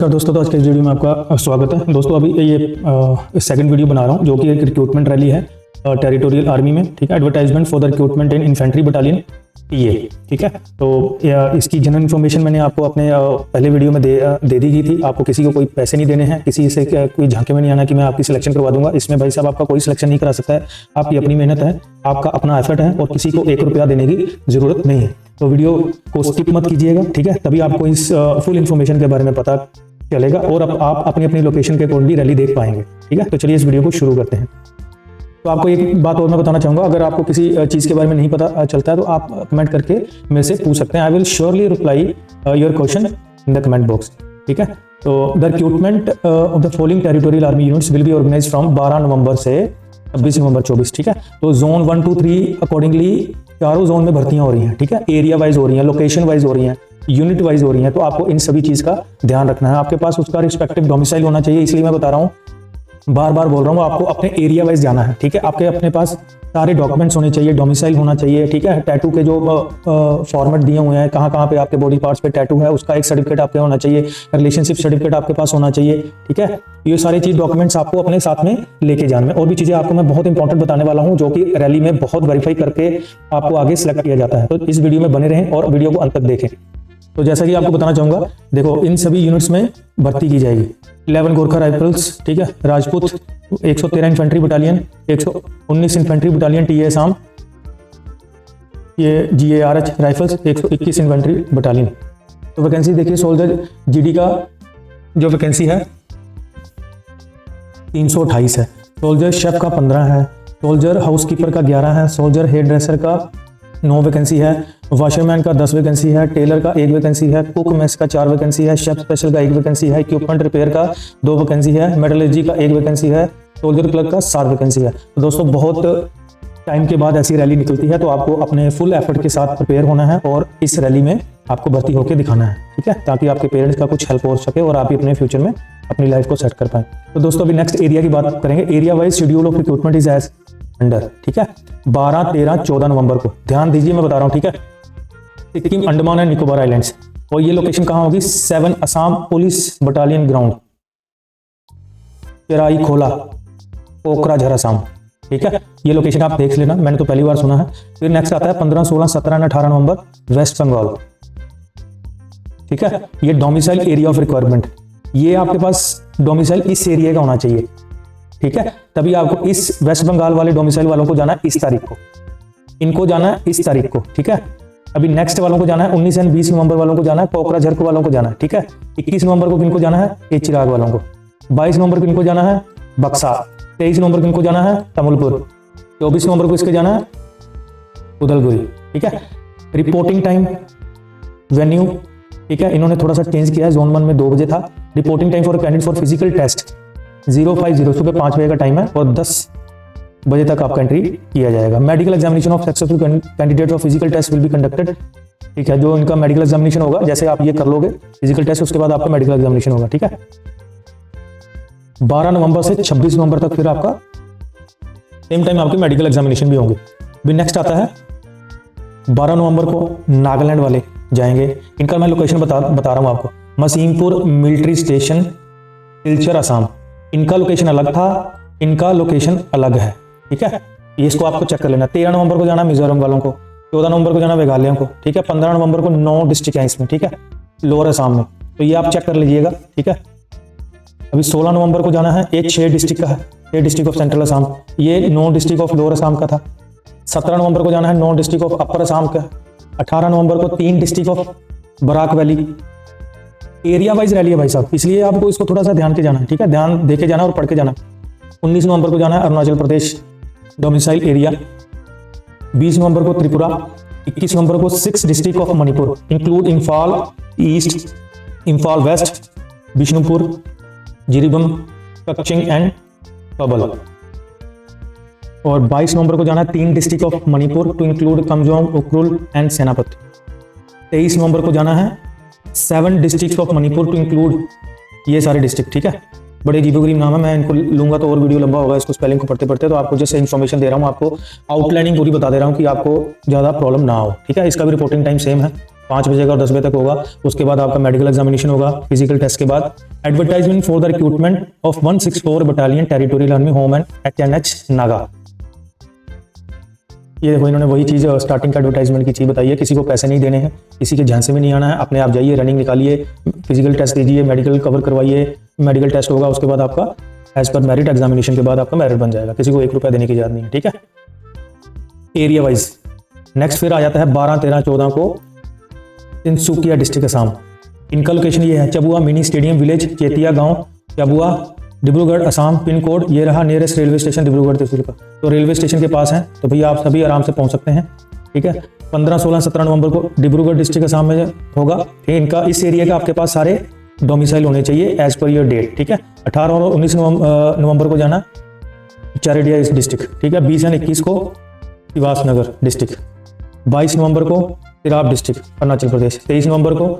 दोस्तों, तो आज के इस वीडियो में आपका स्वागत है। दोस्तों, अभी ये सेकंड वीडियो बना रहा हूँ जो कि एक रिक्रूटमेंट रैली है टेरिटोरियल आर्मी में। ठीक है, advertisement for the recruitment in infantry battalion ये। ठीक है, तो इसकी जनरल इन्फॉर्मेशन मैंने आपको अपने पहले वीडियो में दे दी गई थी। आपको किसी को कोई पैसे नहीं देने हैं, किसी से कोई झांके में नहीं आना कि मैं आपकी सिलेक्शन करवा दूंगा। इसमें भाई साहब आपका कोई सिलेक्शन नहीं करा सकता है। आपकी अपनी मेहनत है, आपका अपना एफर्ट है और किसी को 1 रुपया देने की जरूरत नहीं है। तो वीडियो को स्किप मत कीजिएगा। ठीक है, तभी आपको इस फुल इन्फॉर्मेशन के बारे में पता चलेगा और अब आप अपनी अपनी लोकेशन के अकॉर्डिंगली रैली देख पाएंगे। ठीक है, तो चलिए इस वीडियो को शुरू करते हैं। तो आपको एक बात और मैं बताना चाहूँगा, अगर आपको किसी चीज़ के बारे में नहीं पता चलता है तो आप कमेंट करके मेरे से पूछ सकते हैं। I will surely reply your question in the comment box. ठीक है, तो the recruitment of the following territorial army units will be organise from 12 November से 26 नवंबर 24। ठीक है, तो जोन 1, 2, 3 अकॉर्डिंगली चारों जोन में भर्तियां हो रही हैं। ठीक है, एरिया वाइज हो रही हैं, लोकेशन वाइज हो रही हैं, यूनिट वाइज हो रही हैं। तो आपको इन सभी चीज का ध्यान रखना है। आपके पास उसका रिस्पेक्टिव डोमिसाइल होना चाहिए। इसलिए मैं बता रहा हूँ, बार बार बोल रहा हूँ, आपको अपने एरिया वाइज जाना है। ठीक है, आपके अपने पास सारे डॉक्यूमेंट्स होने चाहिए, डोमिसाइल होना चाहिए। ठीक है, टैटू के जो फॉर्मेट दिए हुए हैं, कहाँ कहाँ पे आपके बॉडी पार्ट्स पे टैटू है, उसका एक सर्टिफिकेट आपके होना चाहिए। रिलेशनशिप सर्टिफिकेट आपके पास होना चाहिए। ठीक है, ये सारी चीज डॉक्यूमेंट्स आपको अपने साथ में लेके जाने में। और भी चीजें आपको मैं बहुत इंपॉर्टेंट बताने वाला हूँ जो कि रैली में बहुत वेरीफाई करके आपको आगे सिलेक्ट किया जाता है। तो इस वीडियो में बने रहें और वीडियो को अंत तक देखें। तो जैसा कि आपको बताना चाहूंगा, देखो इन सभी यूनिट्स में भर्ती की जाएगी। 11 गोरखा राइफल्स, ठीक है, Rajput 113 infantry battalion, 119 infantry battalion TA Assam, ये GARH राइफल्स 121 इन्फेंट्री बटालियन। तो वैकेंसी देखिए, सोल्जर GD का जो वैकेंसी है 328 है, सोल्जर शेफ का 15 है, सोल्जर हाउसकीपर का 11 है, सोल्जर हेयर ड्रेसर का 9 वैकेंसी है, वॉशरमैन का 10 वैकेंसी है, टेलर का 1 वैकेंसी है, कुक मेस का 4 वैकेंसी है, शेफ स्पेशल का 1 वैकेंसी है, इक्विपमेंट रिपेयर का 2 वैकेंसी है, मेटलर्जी का 1 वैकेंसी है, सोल्जर क्लर्क का 7 वैकेंसी है। तो दोस्तों, बहुत टाइम के बाद ऐसी रैली निकलती है, तो आपको अपने फुल एफर्ट के साथ प्रिपेयर होना है और इस रैली में आपको भर्ती होकर दिखाना है। ठीक है, ताकि आपके पेरेंट्स का कुछ हेल्प हो सके और आप भी अपने फ्यूचर में अपनी लाइफ को सेट कर पाए। तो दोस्तों, अभी नेक्स्ट एरिया की बात करेंगे। Area wise schedule of recruitment is as under. ठीक है, 12, 13, 14 नवंबर को ध्यान दीजिए, मैं बता रहा हूँ। ठीक है, सिक्किम, अंडमान एंड निकोबार आइलैंड्स, और ये लोकेशन कहाँ होगी? 7 Assam police battalion ground, Cherai खोला, कोकराझार असम। ठीक है, ये लोकेशन आप देख लेना, मैंने तो पहली बार सुना है। फिर नेक्स्ट आता है 15, 16, 17 और 18 नवंबर वेस्ट बंगाल। ठीक है, ये डोमिसाइल एरिया ऑफ रिक्वायरमेंट, ये आपके पास डोमिसाइल इस एरिया का होना चाहिए। ठीक है, तभी आपको इस वेस्ट बंगाल वाले डोमिसाइल वालों को जाना है इस तारीख को, इनको जाना है इस तारीख को। ठीक है, अभी नेक्स्ट वालों को जाना है 19 एंड 20 नवंबर वालों को जाना है कोकराझार वालों को जाना है। ठीक है, 21 नवंबर को किनको जाना है? ये चिराग वालों को। 22 नवंबर को किनको जाना है? बक्सा। 23 नवंबर को किनको जाना है? तमुलपुर। 24 नवंबर को इसके जाना है उदलगुरी। ठीक है, रिपोर्टिंग टाइम, वेन्यू, ठीक है, इन्होंने थोड़ा सा चेंज किया है। जोन 1 में 2 बजे था। Reporting time for candidate for physical test 050 सुबह 5 बजे का टाइम है और 10 बजे तक आपका एंट्री किया जाएगा। Medical examination of successful candidate of physical test will be conducted. ठीक है, जो इनका मेडिकल एग्जामिनेशन होगा, जैसे आप ये कर लोगे फिजिकल टेस्ट, उसके बाद आपका मेडिकल एग्जामिनेशन होगा। ठीक है, 12 नवंबर से 26 नवंबर तक फिर आपका सेम टाइम आपके मेडिकल एग्जामिनेशन भी होंगे। भी नेक्स्ट आता है 12 नवंबर को नागालैंड वाले जाएंगे। इनका मैं लोकेशन बता रहा हूं आपको। मसीमपुर मिलिट्री स्टेशन, सिलचर असम। इनका लोकेशन अलग था, इनका लोकेशन अलग है। ठीक है, ये इसको आपको चेक कर लेना। 13 नवंबर को जाना मिजोरम वालों को, 14 नवंबर को जाना मेघालय को। ठीक है, 15 नवंबर को 9 डिस्ट्रिक्ट है इसमें। ठीक है, लोअर असम में, तो ये आप चेक कर लीजिएगा। ठीक है, अभी 16 नवंबर को जाना है, ये 6 डिस्ट्रिक्ट का है, 6 डिस्ट्रिक्ट ऑफ सेंट्रल असम। ये 9 डिस्ट्रिक्ट ऑफ लोअर असम का था। 17 नवंबर को जाना है 9 डिस्ट्रिक्ट ऑफ अपर असम का। 18 नवंबर को 3 district of Barak valley. Area wise rally है भाई साहब, इसलिए आपको इसको थोड़ा सा ध्यान के जाना है। ठीक है, ध्यान देके जाना और पढ़ के जाना। 19 नवंबर को जाना है अरुणाचल प्रदेश डोमिसाइल एरिया। 20 नवंबर को त्रिपुरा। 21 नवंबर को 6 district of Manipur include Imphal east, Imphal west, Bishnupur, Jiribam, Kakching and पबल। और 22 नवंबर को जाना है 3 district of Manipur to include Kamjong, Ukhrul and Senapati. 23 नवंबर को जाना है 7 district of Manipur to include ये सारे डिस्ट्रिक्ट। ठीक है, बड़े अजीबोगरीब नाम है, मैं इनको लूंगा तो और वीडियो लंबा होगा इसको स्पेलिंग को पढ़ते पढ़ते। तो आपको जैसे इन्फॉर्मेशन दे रहा हूँ, आपको आउटलाइनिंग पूरी बता दे रहा हूँ कि आपको ज़्यादा प्रॉब्लम ना हो। ठीक है, इसका भी रिपोर्टिंग टाइम सेम है, 5 बजे का और 10 बजे तक होगा। उसके बाद आपका मेडिकल एग्जामिनेशन होगा फिजिकल टेस्ट के बाद। Advertisement for the recruitment of 164 battalion territorial army home and HNH Naga. ये देखो इन्होंने वही चीज़ स्टार्टिंग का एडवर्टाइजमेंट की चीज़ बताई है, किसी को पैसे नहीं देने हैं, किसी के झांसे में नहीं आना है, अपने आप जाइए, रनिंग निकालिए, फिजिकल टेस्ट दीजिए, मेडिकल कवर करवाइए, मेडिकल टेस्ट होगा, उसके बाद आपका एज पर मेरिट एग्जामिनेशन के बाद आपका मेरिट बन जाएगा, किसी को 1 रुपया देने की जरूरत नहीं है, ठीक है। एरिया वाइज नेक्स्ट फिर आ जाता है 12, 13, 14 को तिनसुकिया डिस्ट्रिक्ट असम। इनका लोकेशन ये है चबुआ मिनी स्टेडियम विलेज, चेतिया गांव, चबुआ, डिब्रूगढ़ असम। पिन कोड ये रहा, नियरेस्ट रेलवे स्टेशन डिब्रूगढ़ तहसील का, तो रेलवे स्टेशन के पास है, तो भैया आप सभी आराम से पहुंच सकते हैं, ठीक है। 15, 16, 17 नवंबर को डिब्रूगढ़ डिस्ट्रिक्ट असम में होगा। ठीक है, इनका इस एरिया का आपके पास सारे डोमिसाइल होने चाहिए एज पर योर डेट, ठीक है। 18 और 19 नवंबर को जाना चारेडिया डिस्ट्रिक्ट, ठीक है। 20 और 21 को सिवास नगर डिस्ट्रिक्ट, 22 नवंबर को तिराप डिस्ट्रिक्ट अरुणाचल प्रदेश, 23 नवंबर को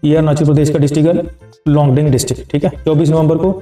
ये अरुणाचल प्रदेश का डिस्ट्रिक्ट है लोंगडिंग डिस्ट्रिक्ट, ठीक है। 24 नवंबर को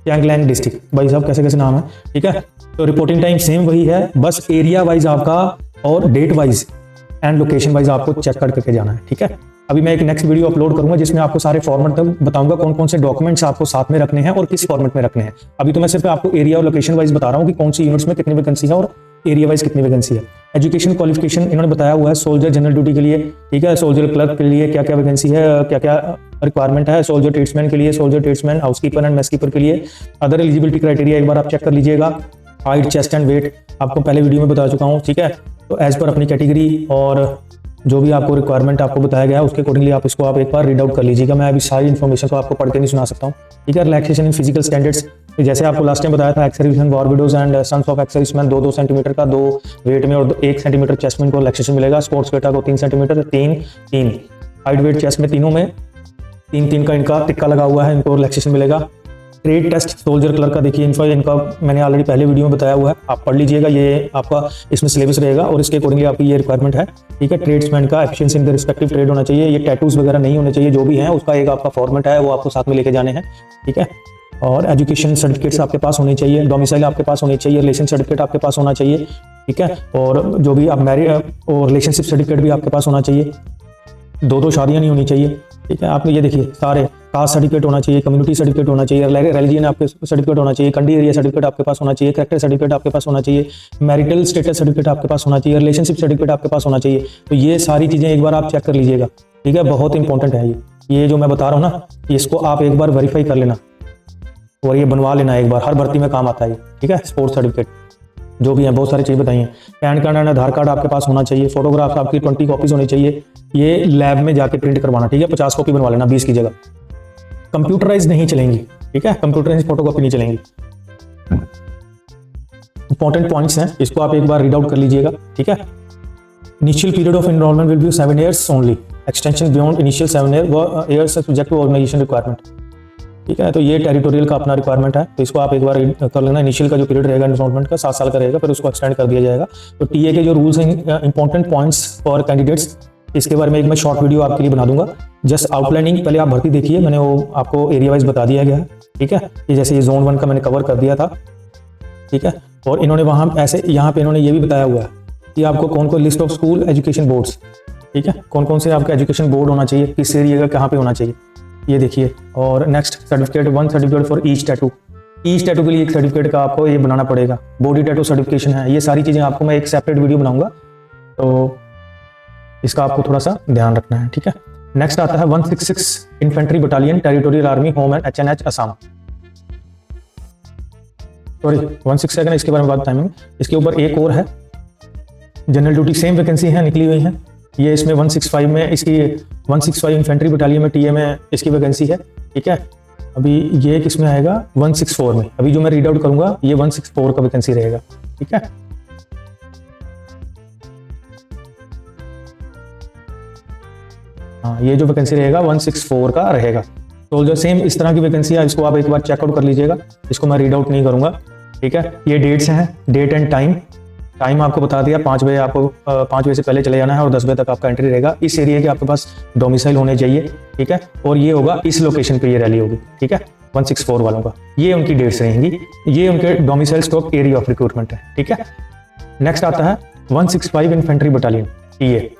चैंगलैंग डिस्ट्रिक्ट। भाई साहब कैसे कैसे नाम है, ठीक है। तो रिपोर्टिंग टाइम सेम वही है, बस एरिया वाइज आपका और date wise and location wise आपको चेक करके जाना है, ठीक है। अभी मैं एक नेक्स्ट वीडियो अपलोड करूंगा जिसमें आपको सारे फॉर्मेट तक बताऊंगा कौन कौन से डॉक्यूमेंट्स आपको साथ में रखने हैं और किस फॉर्मेट में रखने हैं। अभी तो मैं सिर्फ आपको एरिया और लोकेशन वाइज बता रहा हूँ कि कौन सी यूनिट्स में कितनी वैकेंसी है और एरिया वाइज कितनी वैकेंसी है। एजुकेशन क्वालिफिकेशन इन्होंने बताया हुआ है, सोल्जर जनरल ड्यूटी के लिए, ठीक है, सोल्जर क्लर्क के लिए क्या क्या वैकेंसी है, क्या क्या रिक्वायरमेंट है, सोल्जर ट्रेड्समैन के लिए, सोल्जर ट्रेड्समैन, हाउसकीपर एंड मेसकीपर के लिए। अदर एलिजिबिलिटी क्राइटेरिया एक बार आप चेक कर लीजिएगा। हाइट, चेस्ट एंड वेट आपको पहले वीडियो में बता चुका हूँ, ठीक है। तो एज पर अपनी कैटेगरी और जो भी आपको रिक्वायरमेंट आपको बताया गया है उसके अकॉर्डिंगली आप इसको आप एक बार रीड आउट कर लीजिएगा। मैं अभी सारी इन्फॉर्मेशन को आपको पढ़ के नहीं सुना सकता हूँ, ठीक है। रिलैक्सेशन इन फिजिकल स्टैंडर्ड्स, जैसे आपको लास्ट टाइम बताया था, ex serviceman, war widows and sons of ex serviceman 2-2 centimetre का 2 वेट में और 1 सेंटीमीटर चेस्ट में इनको रिलैक्सेशन मिलेगा। स्पोर्ट्स कोटा को 3 सेंटीमीटर, 3 हाइट वेट चेस्ट में तीनों में 3-3 का इनका टिक्का लगा हुआ है, इनको रिलैक्सेशन मिलेगा। ट्रेड टेस्ट सोल्जर क्लर्क का देखिए इनका मैंने ऑलरेडी पहले वीडियो में बताया हुआ है, आप पढ़ लीजिएगा, ये आपका इसमें सिलेबस रहेगा और इसके अकॉर्डिंगली आपकी ये रिक्वायरमेंट है, ठीक है। ट्रेड्समैन का efficiency in the respective trade होना चाहिए, ये टैटूज वगैरह नहीं होने चाहिए, जो भी है उसका एक आपका फॉर्मेट है वो आपको साथ में लेके जाने हैं, ठीक है। और एजुकेशन सर्टिफिकेट्स आपके पास होने चाहिए, डोमिसाइल आपके पास होनी चाहिए, रिलेशन सर्टिफिकेट आपके पास होना चाहिए, ठीक है। और जो भी आप मैरिज और रिलेशनशिप सर्टिफिकेट भी आपके पास होना चाहिए, 2-2 शादियां नहीं होनी चाहिए, ठीक है। आपने ये देखिए सारे कास्ट सर्टिफिकेट होना चाहिए, कम्युनिटी सर्टिफिकेट होना चाहिए, रिलीजन आपके सर्टिफिकेट होना चाहिए, कंट्री एरिया सर्टिफिकेट आपके पास होना चाहिए, कैरेक्टर सर्टिफिकेट आपके पास होना चाहिए, मैरिटल स्टेटस सर्टिफिकेट आपके पास होना चाहिए, रिलेशनशिप सर्टिफिकेट आपके पास होना चाहिए। तो ये सारी चीज़ें एक बार आप चेक कर लीजिएगा, ठीक है। बहुत इंपॉर्टेंट है ये जो मैं बता रहा हूँ ना, इसको आप एक बार वेरीफाई कर लेना और ये बनवा लेना एक बार, हर भर्ती में काम आता है, ठीक है। स्पोर्ट्स सर्टिफिकेट जो भी है, बहुत सारी चीज़ बताई हैं। Pan card and Aadhaar card आपके पास होना चाहिए, फोटोग्राफ आपकी 20 कॉपीज होनी चाहिए, ये लैब में जाके प्रिंट करवाना, ठीक है। 50 कॉपी बनवा लेना 20 की जगह। कंप्यूटराइज नहीं चलेंगी, ठीक है, कंप्यूटराइज फोटोकॉपी नहीं चलेंगी। इंपॉर्टेंट पॉइंट्स हैं, इसको आप एक बार रीड आउट कर लीजिएगा, ठीक है। Initial period of enrolment will be 7 years only, extension beyond initial 7 years subject to organisation requirement, ठीक है। तो ये टेरिटोरियल का अपना रिक्वायरमेंट है, तो इसको आप एक बार कर लेना। इनिशियल का जो पीरियड रहेगा एनरोलमेंट का 7 साल का रहेगा, फिर उसको एक्सटेंड कर दिया जाएगा। तो टीए के जो रूल्स हैं, इंपॉर्टेंट पॉइंट्स फॉर कैंडिडेट्स, इसके बारे में एक मैं शॉर्ट वीडियो आपके लिए बना दूंगा। जस्ट आउटलाइनिंग पहले आप भर्ती देखिए, मैंने वो आपको एरिया वाइज बता दिया गया है, ठीक है। ये जैसे ये जोन 1 का मैंने कवर कर दिया था, ठीक है। और इन्होंने वहाँ ऐसे यहाँ पे इन्होंने ये भी बताया हुआ है कि आपको कौन कौन list of school education boards, ठीक है, कौन कौन से आपका एजुकेशन बोर्ड होना चाहिए, किस एरिया का कहाँ पे होना चाहिए, ये देखिए। और next certificate, 1 certificate for each tattoo, each tattoo के लिए एक सर्टिफिकेट का आपको ये बनाना पड़ेगा। बॉडी टैटू सर्टिफिकेशन है, ये सारी चीज़ें आपको मैं एक सेपरेट वीडियो बनाऊंगा, तो इसका आपको थोड़ा सा ध्यान रखना है, ठीक है। नेक्स्ट आता है 166 infantry battalion territorial army home and HNH Assam, sorry 166 है ना, इसके बारे में बात बताएंगे। इसके ऊपर एक और है जनरल ड्यूटी, सेम वैकेंसी है निकली हुई है। ये इसमें 165 में इसकी 165 इन्फेंट्री बटालियन में टीए में इसकी वैकेंसी है, ठीक है। अभी ये किसमें आएगा 164 में, अभी जो मैं रीड आउट करूंगा ये 164 का वैकेंसी रहेगा, ठीक है। हाँ, ये जो वैकेंसी रहेगा 164 का रहेगा। तो जो सेम इस तरह की वैकेंसी है, इसको आप एक बार चेकआउट कर लीजिएगा, इसको मैं रीड आउट नहीं करूंगा, ठीक है। ये डेट्स हैं, डेट एंड टाइम आपको बता दिया, 5 बजे आपको 5 बजे से पहले चले जाना है और 10 बजे तक आपका एंट्री रहेगा। इस एरिया के आपके पास डोमिसाइल होने चाहिए, ठीक है। और ये होगा इस लोकेशन पे ये रैली होगी, ठीक है, 164 वालों का। ये उनकी डेट्स रहेंगी, ये उनके domicile stock area of recruitment है, ठीक है। नेक्स्ट आता है 165 इन्फेंट्री बटालियन टीए,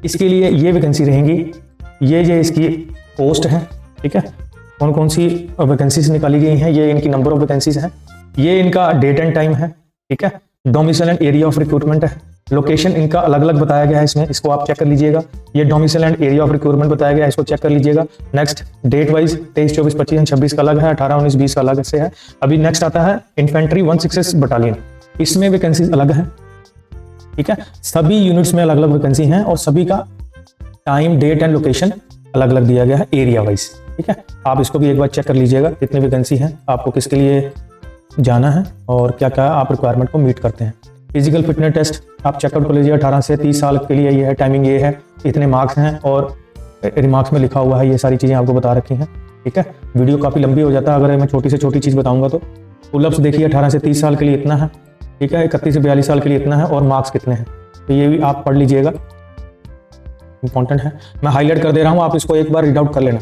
इसके लिए ये वैकेंसी रहेंगी, ये इसकी पोस्ट है, ठीक है। कौन कौन सी वैकेंसीज निकाली गई हैं, ये इनकी नंबर ऑफ वैकेंसीज हैं, ये इनका डेट एंड टाइम है, ठीक है। Domicile and area of recruitment है, लोकेशन इनका अलग अलग बताया गया है इसमें, इसको आप चेक कर लीजिएगा। ये domicile and area of recruitment बताया गया है, इसको चेक कर लीजिएगा। नेक्स्ट डेट वाइज 23, 24, 25 एंड 26 का अलग है, 18, 19, 20 का अलग से है। अभी नेक्स्ट आता है इन्फेंट्री 166 बटालियन, इसमें वैकेंसीज अलग है, ठीक है। सभी यूनिट्स में अलग अलग वैकेंसी हैं और सभी का टाइम, डेट एंड लोकेशन अलग अलग दिया गया है एरिया वाइज, ठीक है। आप इसको भी एक बार चेक कर लीजिएगा कितनी वैकेंसी है, आपको किसके लिए जाना है और क्या क्या आप रिक्वायरमेंट को मीट करते हैं। फिजिकल फिटनेस टेस्ट आप चेकआउट कर लीजिए, 18 से 30 साल के लिए ये है, टाइमिंग ये है, इतने मार्क्स हैं और रिमार्क्स में लिखा हुआ है, ये सारी चीज़ें आपको बता रखी हैं, ठीक है। वीडियो काफ़ी लंबी हो जाता है अगर मैं छोटी से छोटी चीज़ बताऊंगा तो। पुलअप्स देखिए 18 से 30 साल के लिए इतना है, ठीक है। 31 से 42 साल के लिए इतना है और मार्क्स कितने हैं, तो ये भी आप पढ़ लीजिएगा, इंपॉर्टेंट है। मैं हाईलाइट कर दे रहा हूँ, आप इसको एक बार रीड आउट कर लेना।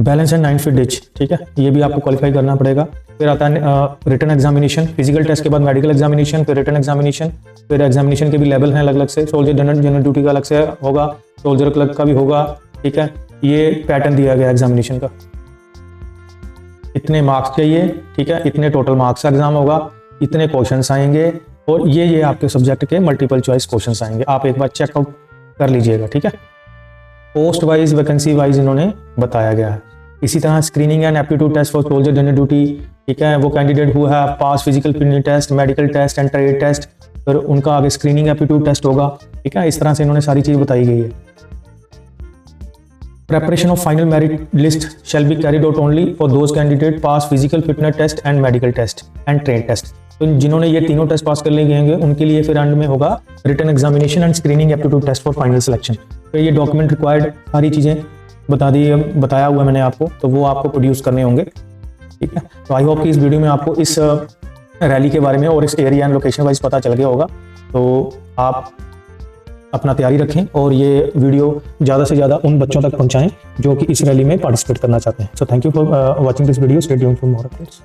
बैलेंस एंड 9 फीट डिच, ठीक है, ये भी आपको क्वालिफाई करना पड़ेगा। फिर आता है रिटन एग्जामिनेशन, फिजिकल टेस्ट के बाद मेडिकल एग्जामिनेशन, फिर रिटन एग्जामिनेशन, फिर एग्जामिनेशन के भी लेवल हैं अलग अलग से। सोल्जर जनरल ड्यूटी का अलग से होगा, सोल्जर क्लर्क का भी होगा, ठीक है। ये पैटर्न दिया गया एग्जामिनेशन का, इतने मार्क्स चाहिए, ठीक है, इतने टोटल मार्क्स का एग्जाम होगा, इतने क्वेश्चंस आएंगे और ये आपके सब्जेक्ट के मल्टीपल चॉइस क्वेश्चंस आएंगे, आप एक बार चेकआउट कर लीजिएगा, ठीक है। पोस्ट वाइज, वैकेंसी वाइज इन्होंने बताया गया है। इसी तरह screening and aptitude test for soldier general duty, ठीक है, वो candidate who have pass physical fitness test, medical test and trade test, फिर उनका आगे स्क्रीनिंग एप्टीट्यूड टेस्ट होगा, ठीक है। इस तरह से इन्होंने सारी चीज़ बताई गई है। Preparation of final merit list shall be carried out only for those candidate pass physical fitness test and medical test and trade test. तो जिन्होंने ये तीनों टेस्ट पास कर ले गए उनके लिए फिर एंड में होगा written examination and screening aptitude test for final selection. तो ये डॉक्यूमेंट रिक्वायर्ड सारी चीज़ें बताया हुआ मैंने आपको, तो वो आपको प्रोड्यूस करने होंगे, ठीक है। तो आई होप कि इस वीडियो में आपको इस रैली के बारे में और इस एरिया एंड लोकेशन वाइज पता चल गया होगा। तो आप अपना तैयारी रखें और ये वीडियो ज़्यादा से ज़्यादा उन बच्चों तक पहुंचाएं जो कि इस रैली में पार्टिसिपेट करना चाहते हैं। So thank you for watching this video, stay tuned for more updates.